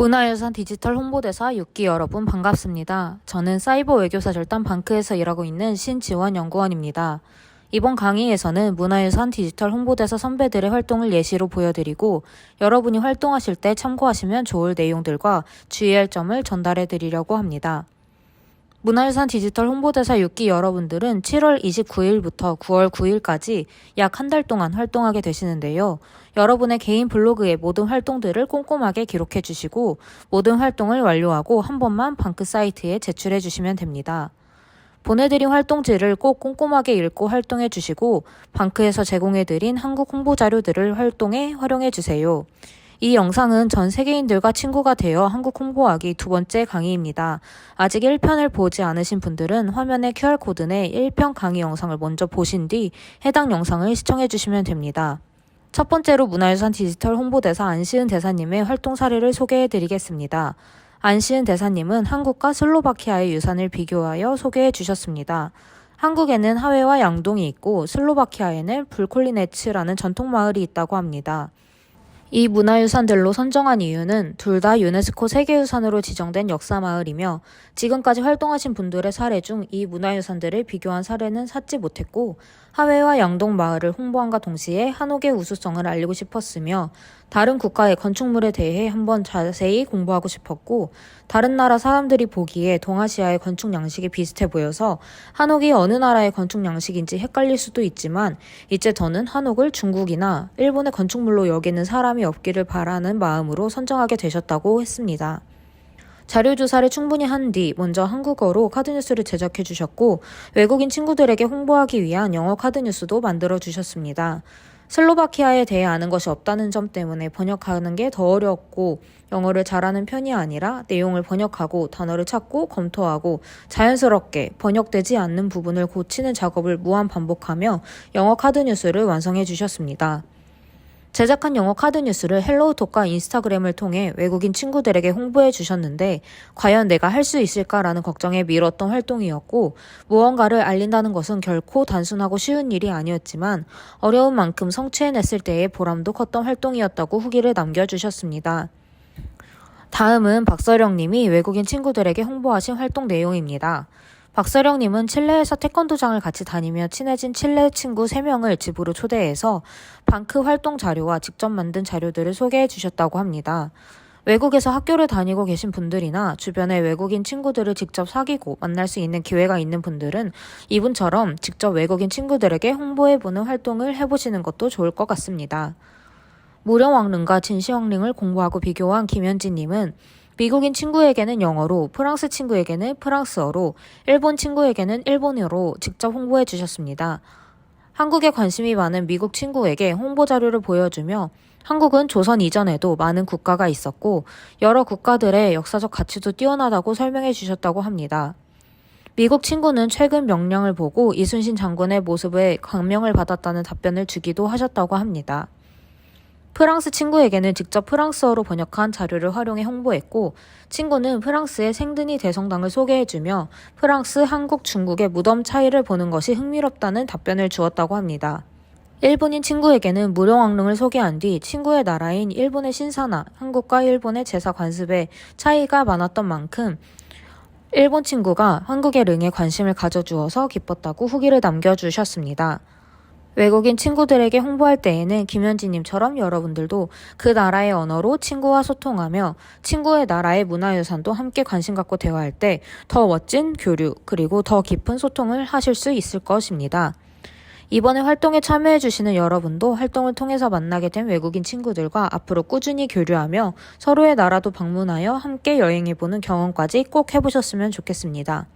문화유산 디지털 홍보대사 6기 여러분 반갑습니다. 저는 사이버 외교사 절단 방크에서 일하고 있는 신지원 연구원입니다. 이번 강의에서는 문화유산 디지털 홍보대사 선배들의 활동을 예시로 보여드리고 여러분이 활동하실 때 참고하시면 좋을 내용들과 주의할 점을 전달해 드리려고 합니다. 문화유산 디지털 홍보대사 6기 여러분들은 7월 29일부터 9월 9일까지 약 한 달 동안 활동하게 되시는데요. 여러분의 개인 블로그에 모든 활동들을 꼼꼼하게 기록해 주시고 모든 활동을 완료하고 한 번만 방크 사이트에 제출해 주시면 됩니다. 보내드린 활동지를 꼭 꼼꼼하게 읽고 활동해 주시고 방크에서 제공해 드린 한국 홍보 자료들을 활동에 활용해 주세요. 이 영상은 전 세계인들과 친구가 되어 한국 홍보하기 두 번째 강의입니다. 아직 1편을 보지 않으신 분들은 화면에 QR코드 내 1편 강의 영상을 먼저 보신 뒤 해당 영상을 시청해 주시면 됩니다. 첫 번째로 문화유산 디지털 홍보대사 안시은 대사님의 활동 사례를 소개해 드리겠습니다. 안시은 대사님은 한국과 슬로바키아의 유산을 비교하여 소개해 주셨습니다. 한국에는 하회와 양동이 있고 슬로바키아에는 불콜리네츠라는 전통 마을이 있다고 합니다. 이 문화유산들로 선정한 이유는 둘 다 유네스코 세계유산으로 지정된 역사마을이며 지금까지 활동하신 분들의 사례 중 이 문화유산들을 비교한 사례는 찾지 못했고 하회와 양동 마을을 홍보함과 동시에 한옥의 우수성을 알리고 싶었으며 다른 국가의 건축물에 대해 한번 자세히 공부하고 싶었고 다른 나라 사람들이 보기에 동아시아의 건축 양식이 비슷해 보여서 한옥이 어느 나라의 건축 양식인지 헷갈릴 수도 있지만 이제 저는 한옥을 중국이나 일본의 건축물로 여기는 사람이 없기를 바라는 마음으로 선정하게 되셨다고 했습니다. 자료조사를 충분히 한 뒤 먼저 한국어로 카드뉴스를 제작해 주셨고 외국인 친구들에게 홍보하기 위한 영어 카드뉴스도 만들어 주셨습니다. 슬로바키아에 대해 아는 것이 없다는 점 때문에 번역하는 게 더 어렵고 영어를 잘하는 편이 아니라 내용을 번역하고 단어를 찾고 검토하고 자연스럽게 번역되지 않는 부분을 고치는 작업을 무한 반복하며 영어 카드뉴스를 완성해 주셨습니다. 제작한 영어 카드뉴스를 헬로우톡과 인스타그램을 통해 외국인 친구들에게 홍보해 주셨는데 과연 내가 할 수 있을까라는 걱정에 미뤘던 활동이었고 무언가를 알린다는 것은 결코 단순하고 쉬운 일이 아니었지만 어려운 만큼 성취해냈을 때의 보람도 컸던 활동이었다고 후기를 남겨주셨습니다. 다음은 박서령 님이 외국인 친구들에게 홍보하신 활동 내용입니다. 박서령님은 칠레에서 태권도장을 같이 다니며 친해진 칠레 친구 3명을 집으로 초대해서 방크 활동 자료와 직접 만든 자료들을 소개해 주셨다고 합니다. 외국에서 학교를 다니고 계신 분들이나 주변에 외국인 친구들을 직접 사귀고 만날 수 있는 기회가 있는 분들은 이분처럼 직접 외국인 친구들에게 홍보해보는 활동을 해보시는 것도 좋을 것 같습니다. 무령왕릉과 진시황릉을 공부하고 비교한 김현진님은 미국인 친구에게는 영어로, 프랑스 친구에게는 프랑스어로, 일본 친구에게는 일본어로 직접 홍보해 주셨습니다. 한국에 관심이 많은 미국 친구에게 홍보 자료를 보여주며 한국은 조선 이전에도 많은 국가가 있었고 여러 국가들의 역사적 가치도 뛰어나다고 설명해 주셨다고 합니다. 미국 친구는 최근 명량을 보고 이순신 장군의 모습에 감명을 받았다는 답변을 주기도 하셨다고 합니다. 프랑스 친구에게는 직접 프랑스어로 번역한 자료를 활용해 홍보했고 친구는 프랑스의 생드니 대성당을 소개해주며 프랑스, 한국, 중국의 무덤 차이를 보는 것이 흥미롭다는 답변을 주었다고 합니다. 일본인 친구에게는 무령왕릉을 소개한 뒤 친구의 나라인 일본의 신사나 한국과 일본의 제사 관습에 차이가 많았던 만큼 일본 친구가 한국의 릉에 관심을 가져주어서 기뻤다고 후기를 남겨주셨습니다. 외국인 친구들에게 홍보할 때에는 김현진님처럼 여러분들도 그 나라의 언어로 친구와 소통하며 친구의 나라의 문화유산도 함께 관심 갖고 대화할 때 더 멋진 교류 그리고 더 깊은 소통을 하실 수 있을 것입니다. 이번에 활동에 참여해주시는 여러분도 활동을 통해서 만나게 된 외국인 친구들과 앞으로 꾸준히 교류하며 서로의 나라도 방문하여 함께 여행해보는 경험까지 꼭 해보셨으면 좋겠습니다.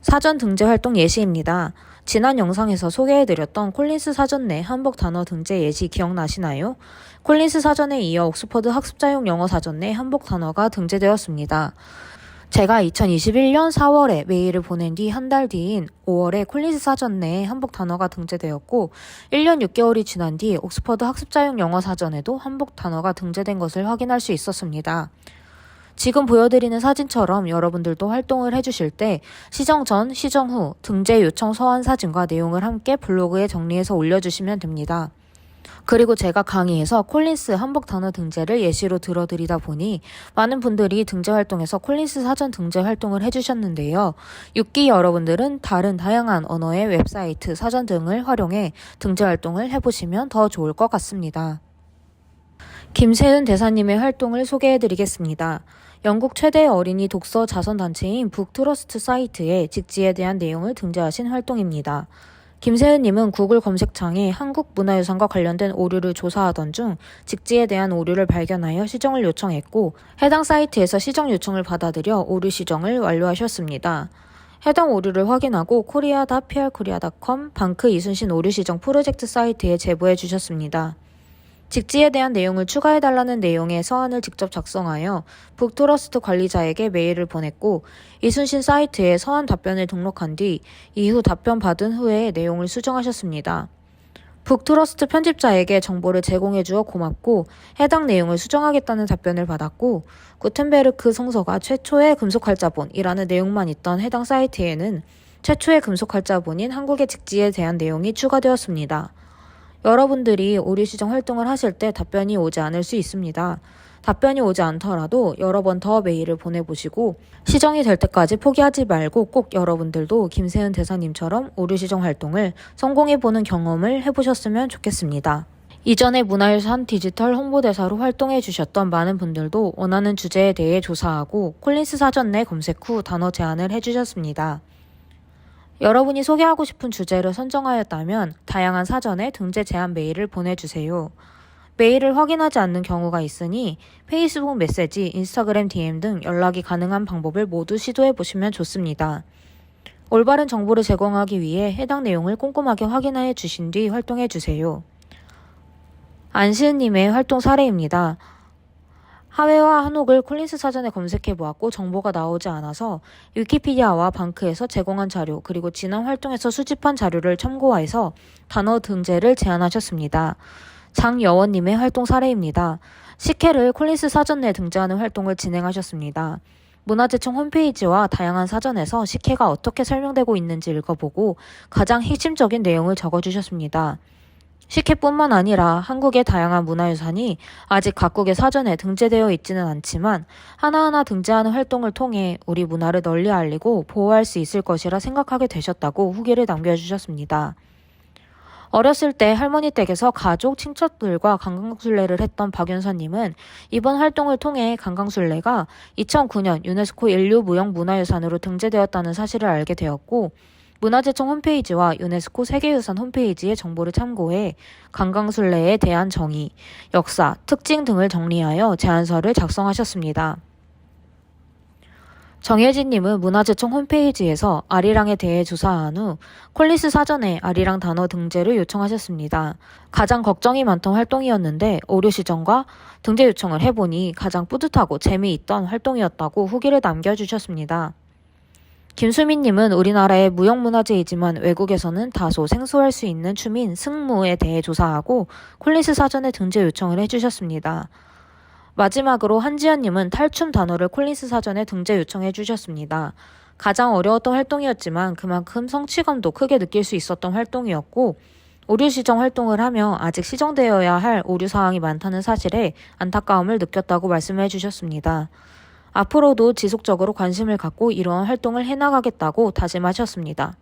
사전 등재 활동 예시입니다. 지난 영상에서 소개해드렸던 콜린스 사전 내 한복 단어 등재 예시 기억나시나요? 콜린스 사전에 이어 옥스퍼드 학습자용 영어 사전 내 한복 단어가 등재되었습니다. 제가 2021년 4월에 메일을 보낸 뒤 한 달 뒤인 5월에 콜린스 사전 내에 한복 단어가 등재되었고 1년 6개월이 지난 뒤 옥스퍼드 학습자용 영어 사전에도 한복 단어가 등재된 것을 확인할 수 있었습니다. 지금 보여드리는 사진처럼 여러분들도 활동을 해주실 때 시정 전, 시정 후 등재 요청 서한 사진과 내용을 함께 블로그에 정리해서 올려주시면 됩니다. 그리고 제가 강의에서 콜린스 한복 단어 등재를 예시로 들어드리다 보니 많은 분들이 등재 활동에서 콜린스 사전 등재 활동을 해주셨는데요. 6기 여러분들은 다른 다양한 언어의 웹사이트, 사전 등을 활용해 등재 활동을 해보시면 더 좋을 것 같습니다. 김세은 대사님의 활동을 소개해드리겠습니다. 영국 최대 어린이 독서 자선단체인 북트러스트 사이트에 직지에 대한 내용을 등재하신 활동입니다. 김세은님은 구글 검색창에 한국 문화유산과 관련된 오류를 조사하던 중 직지에 대한 오류를 발견하여 시정을 요청했고 해당 사이트에서 시정 요청을 받아들여 오류 시정을 완료하셨습니다. 해당 오류를 확인하고 korea.prkorea.com 방크 이순신 오류 시정 프로젝트 사이트에 제보해 주셨습니다. 직지에 대한 내용을 추가해달라는 내용의 서한을 직접 작성하여 북트러스트 관리자에게 메일을 보냈고 이순신 사이트에 서한 답변을 등록한 뒤 이후 답변 받은 후에 내용을 수정하셨습니다. 북트러스트 편집자에게 정보를 제공해주어 고맙고 해당 내용을 수정하겠다는 답변을 받았고 구텐베르크 성서가 최초의 금속활자본이라는 내용만 있던 해당 사이트에는 최초의 금속활자본인 한국의 직지에 대한 내용이 추가되었습니다. 여러분들이 오류 시정 활동을 하실 때 답변이 오지 않을 수 있습니다. 답변이 오지 않더라도 여러 번 더 메일을 보내보시고 시정이 될 때까지 포기하지 말고 꼭 여러분들도 김세은 대사님처럼 오류 시정 활동을 성공해보는 경험을 해보셨으면 좋겠습니다. 이전에 문화유산 디지털 홍보대사로 활동해 주셨던 많은 분들도 원하는 주제에 대해 조사하고 콜린스 사전 내 검색 후 단어 제안을 해주셨습니다. 여러분이 소개하고 싶은 주제를 선정하였다면 다양한 사전에 등재 제안 메일을 보내주세요. 메일을 확인하지 않는 경우가 있으니 페이스북 메시지, 인스타그램 DM 등 연락이 가능한 방법을 모두 시도해 보시면 좋습니다. 올바른 정보를 제공하기 위해 해당 내용을 꼼꼼하게 확인해 주신 뒤 활동해 주세요. 안시은님의 활동 사례입니다. 하회와 한옥을 콜린스 사전에 검색해보았고 정보가 나오지 않아서 위키피디아와 방크에서 제공한 자료 그리고 지난 활동에서 수집한 자료를 참고해서 단어 등재를 제안하셨습니다. 장여원님의 활동 사례입니다. 식혜를 콜린스 사전 내 등재하는 활동을 진행하셨습니다. 문화재청 홈페이지와 다양한 사전에서 식혜가 어떻게 설명되고 있는지 읽어보고 가장 핵심적인 내용을 적어주셨습니다. 식혜뿐만 아니라 한국의 다양한 문화유산이 아직 각국의 사전에 등재되어 있지는 않지만 하나하나 등재하는 활동을 통해 우리 문화를 널리 알리고 보호할 수 있을 것이라 생각하게 되셨다고 후기를 남겨주셨습니다. 어렸을 때 할머니 댁에서 가족, 친척들과 강강술래를 했던 박윤서님은 이번 활동을 통해 강강술래가 2009년 유네스코 인류 무형문화유산으로 등재되었다는 사실을 알게 되었고 문화재청 홈페이지와 유네스코 세계유산 홈페이지의 정보를 참고해 강강술래에 대한 정의, 역사, 특징 등을 정리하여 제안서를 작성하셨습니다. 정혜진님은 문화재청 홈페이지에서 아리랑에 대해 조사한 후 콜린스 사전에 아리랑 단어 등재를 요청하셨습니다. 가장 걱정이 많던 활동이었는데 오류 시정과 등재 요청을 해보니 가장 뿌듯하고 재미있던 활동이었다고 후기를 남겨주셨습니다. 김수민님은 우리나라의 무형문화재이지만 외국에서는 다소 생소할 수 있는 춤인 승무에 대해 조사하고 콜린스 사전에 등재 요청을 해주셨습니다. 마지막으로 한지연님은 탈춤 단어를 콜린스 사전에 등재 요청해 주셨습니다. 가장 어려웠던 활동이었지만 그만큼 성취감도 크게 느낄 수 있었던 활동이었고 오류 시정 활동을 하며 아직 시정되어야 할 오류 사항이 많다는 사실에 안타까움을 느꼈다고 말씀해 주셨습니다. 앞으로도 지속적으로 관심을 갖고 이러한 활동을 해나가겠다고 다짐하셨습니다.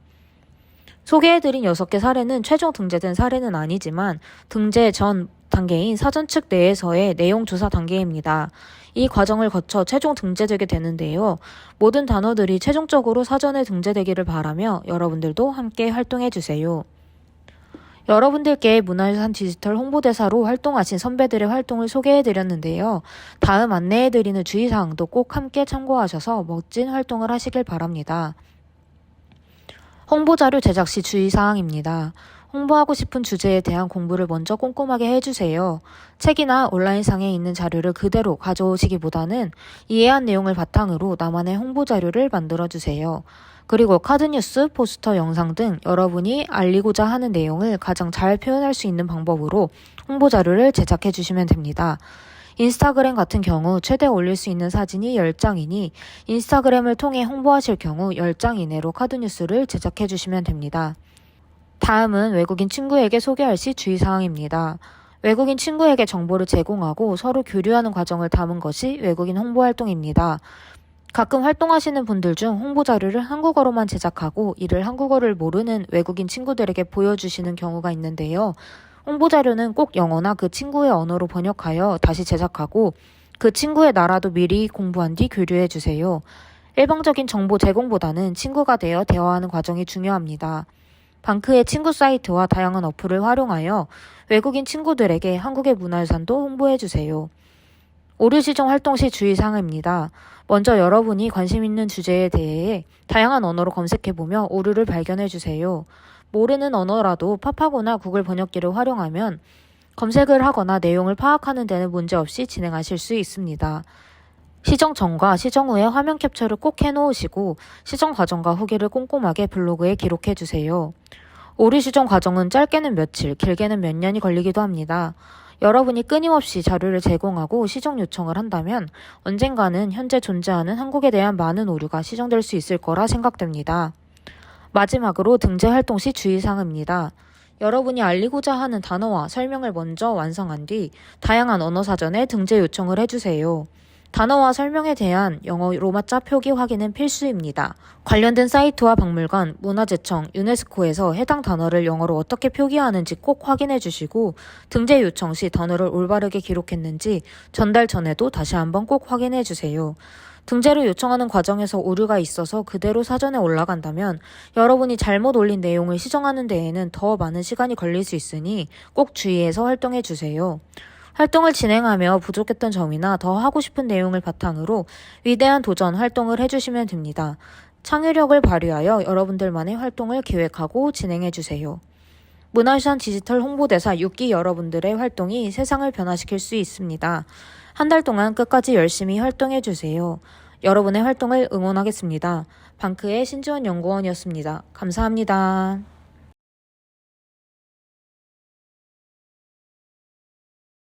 소개해드린 6개 사례는 최종 등재된 사례는 아니지만 등재 전 단계인 사전 측 내에서의 내용 조사 단계입니다. 이 과정을 거쳐 최종 등재되게 되는데요. 모든 단어들이 최종적으로 사전에 등재되기를 바라며 여러분들도 함께 활동해주세요. 여러분들께 문화유산 디지털 홍보대사로 활동하신 선배들의 활동을 소개해드렸는데요. 다음 안내해드리는 주의사항도 꼭 함께 참고하셔서 멋진 활동을 하시길 바랍니다. 홍보자료 제작 시 주의사항입니다. 홍보하고 싶은 주제에 대한 공부를 먼저 꼼꼼하게 해주세요. 책이나 온라인상에 있는 자료를 그대로 가져오시기보다는 이해한 내용을 바탕으로 나만의 홍보자료를 만들어주세요. 그리고 카드뉴스, 포스터, 영상 등 여러분이 알리고자 하는 내용을 가장 잘 표현할 수 있는 방법으로 홍보자료를 제작해 주시면 됩니다. 인스타그램 같은 경우 최대 올릴 수 있는 사진이 10장이니 인스타그램을 통해 홍보하실 경우 10장 이내로 카드뉴스를 제작해 주시면 됩니다. 다음은 외국인 친구에게 소개할 시 주의사항입니다. 외국인 친구에게 정보를 제공하고 서로 교류하는 과정을 담은 것이 외국인 홍보 활동입니다. 가끔 활동하시는 분들 중 홍보 자료를 한국어로만 제작하고 이를 한국어를 모르는 외국인 친구들에게 보여주시는 경우가 있는데요. 홍보 자료는 꼭 영어나 그 친구의 언어로 번역하여 다시 제작하고 그 친구의 나라도 미리 공부한 뒤 교류해 주세요. 일방적인 정보 제공보다는 친구가 되어 대화하는 과정이 중요합니다. 방크의 친구 사이트와 다양한 어플을 활용하여 외국인 친구들에게 한국의 문화유산도 홍보해 주세요. 오류 시정 활동 시 주의사항입니다. 먼저 여러분이 관심 있는 주제에 대해 다양한 언어로 검색해보며 오류를 발견해주세요. 모르는 언어라도 팝하거나 구글 번역기를 활용하면 검색을 하거나 내용을 파악하는 데는 문제없이 진행하실 수 있습니다. 시정 전과 시정 후에 화면 캡처를 꼭 해놓으시고 시정 과정과 후기를 꼼꼼하게 블로그에 기록해주세요. 오류 시정 과정은 짧게는 며칠, 길게는 몇 년이 걸리기도 합니다. 여러분이 끊임없이 자료를 제공하고 시정 요청을 한다면 언젠가는 현재 존재하는 한국에 대한 많은 오류가 시정될 수 있을 거라 생각됩니다. 마지막으로 등재 활동 시 주의사항입니다. 여러분이 알리고자 하는 단어와 설명을 먼저 완성한 뒤 다양한 언어 사전에 등재 요청을 해주세요. 단어와 설명에 대한 영어 로마자 표기 확인은 필수입니다. 관련된 사이트와 박물관, 문화재청, 유네스코에서 해당 단어를 영어로 어떻게 표기하는지 꼭 확인해 주시고 등재 요청 시 단어를 올바르게 기록했는지 전달 전에도 다시 한번 꼭 확인해 주세요. 등재를 요청하는 과정에서 오류가 있어서 그대로 사전에 올라간다면 여러분이 잘못 올린 내용을 시정하는 데에는 더 많은 시간이 걸릴 수 있으니 꼭 주의해서 활동해 주세요. 활동을 진행하며 부족했던 점이나 더 하고 싶은 내용을 바탕으로 위대한 도전 활동을 해주시면 됩니다. 창의력을 발휘하여 여러분들만의 활동을 기획하고 진행해주세요. 문화유산 디지털 홍보대사 6기 여러분들의 활동이 세상을 변화시킬 수 있습니다. 한 달 동안 끝까지 열심히 활동해주세요. 여러분의 활동을 응원하겠습니다. 방크의 신지원 연구원이었습니다. 감사합니다.